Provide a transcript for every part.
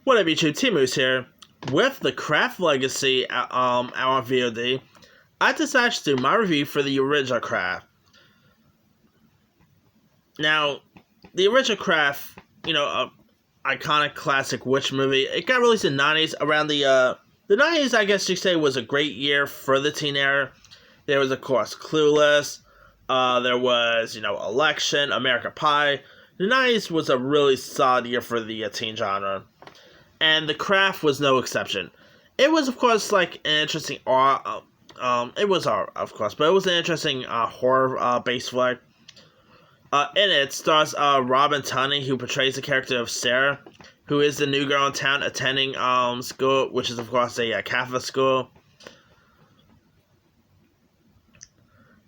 What up, YouTube? T-Moose here. With the Craft Legacy out on VOD, I decided to do my review for the original Craft. Now, the original Craft, iconic classic witch movie, it got released in the 90s. Around the 90s, I guess you could say, was a great year for the teen era. There was, of course, Clueless. There was, Election, American Pie. The 90s was a really solid year for the teen genre. And The Craft was no exception. It was, of course, like an interesting it was art, of course, but it was an interesting horror-based flick. In it stars Robin Tunney, who portrays the character of Sarah, who is the new girl in town attending school, which is, of course, a Catholic school.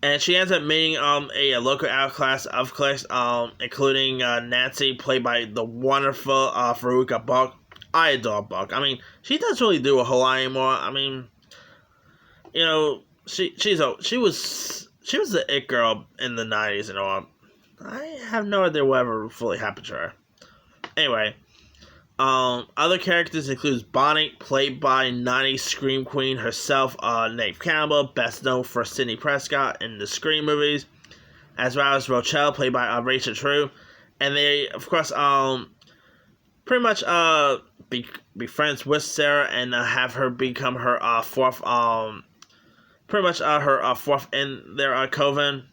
And she ends up meeting a local outclass of cliques, including Nancy, played by the wonderful Veruca Balk. I adore Balk. I mean, she doesn't really do a whole lot anymore. I mean, she was the it girl in the 90s and all. I have no idea whatever fully happened to her. Anyway, other characters includes Bonnie, played by 90s Scream Queen herself, Neve Campbell, best known for Sidney Prescott in the Scream movies, as well as Rochelle, played by Rachel True, and they, of course, pretty much be friends with Sarah and have her become her fourth, pretty much her fourth in their coven.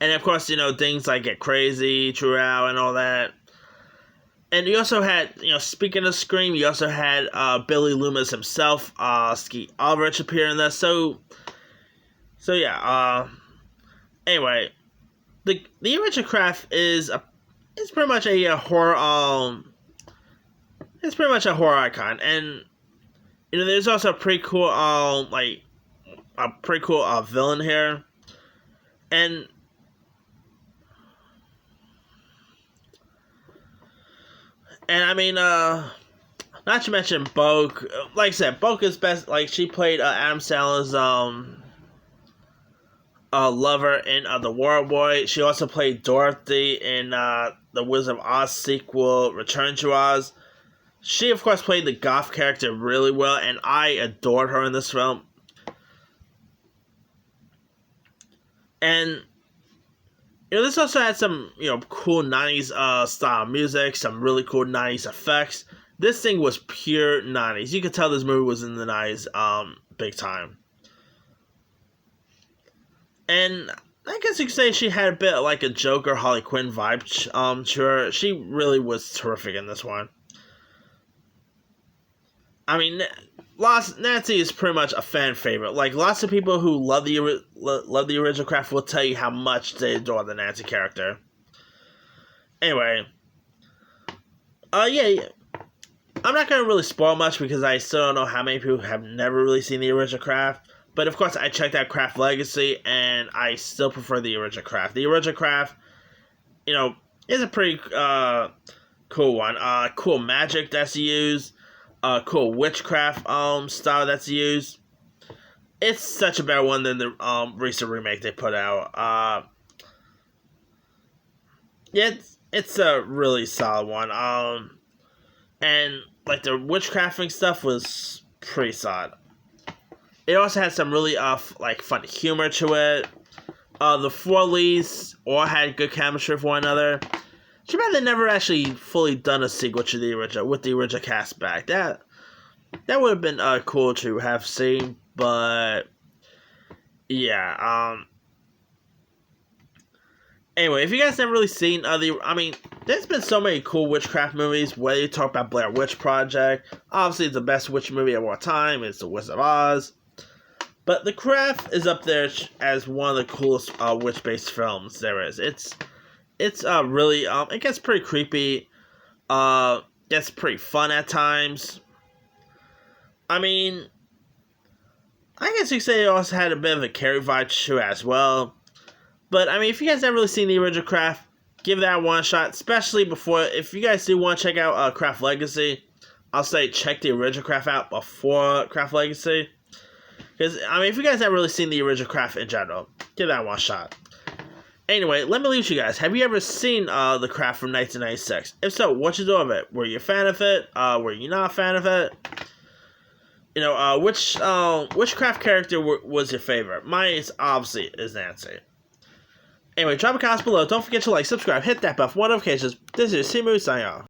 And of course, things like get crazy throughout and all that. And you also had, speaking of Scream, you also had Billy Loomis himself, Skeet Ulrich appear in this. So yeah. Anyway, the original Craft is pretty much a horror. It's pretty much a horror icon, and there's also a pretty cool villain here, and I mean, not to mention Boke. Like I said, Boke is best. Like, she played Adam Sandler's lover in The War Boy. She also played Dorothy in the Wizard of Oz sequel, Return to Oz. She, of course, played the goth character really well, and I adored her in this film. And this also had some, cool 90s style music, some really cool 90s effects. This thing was pure 90s. You could tell this movie was in the 90s big time. And I guess you could say she had a bit like a Joker, Harley Quinn vibe to her. She really was terrific in this one. I mean, Nancy is pretty much a fan favorite. Like, lots of people who love the original Craft will tell you how much they adore the Nancy character. Anyway, yeah. I'm not going to really spoil much because I still don't know how many people have never really seen the original Craft. But, of course, I checked out Craft Legacy, and I still prefer the original Craft. The original Craft, is a pretty cool one. Cool magic that's used. Cool witchcraft style that's used. It's such a better one than the recent remake they put out. Yeah, it's a really solid one. And like the witchcrafting stuff was pretty solid. It also had some really fun humor to it. The four leads all had good chemistry with one another. Too bad they never actually fully done a sequel to the original with the original cast back. That would have been cool to have seen, but yeah. Anyway, if you guys never really seen there's been so many cool witchcraft movies. Whether you talk about Blair Witch Project, obviously it's the best witch movie of all time. It's The Wizard of Oz, but The Craft is up there as one of the coolest witch-based films there is. It's really, it gets pretty creepy, gets pretty fun at times. I mean, I guess you could say it also had a bit of a Carrie vibe to it as well. But, I mean, if you guys haven't really seen the original Craft, give that one shot, especially if you guys do want to check out Craft Legacy, I'll say check the original Craft out before Craft Legacy. Because, I mean, if you guys haven't really seen the original Craft in general, give that one shot. Anyway, let me leave you guys. Have you ever seen The Craft from 1996? If so, what you do of it? Were you a fan of it? Were you not a fan of it? You know, which Craft character was your favorite? Mine obviously is Nancy. Anyway, drop a comment below. Don't forget to like, subscribe, hit that bell for notifications. This is Simu signing off.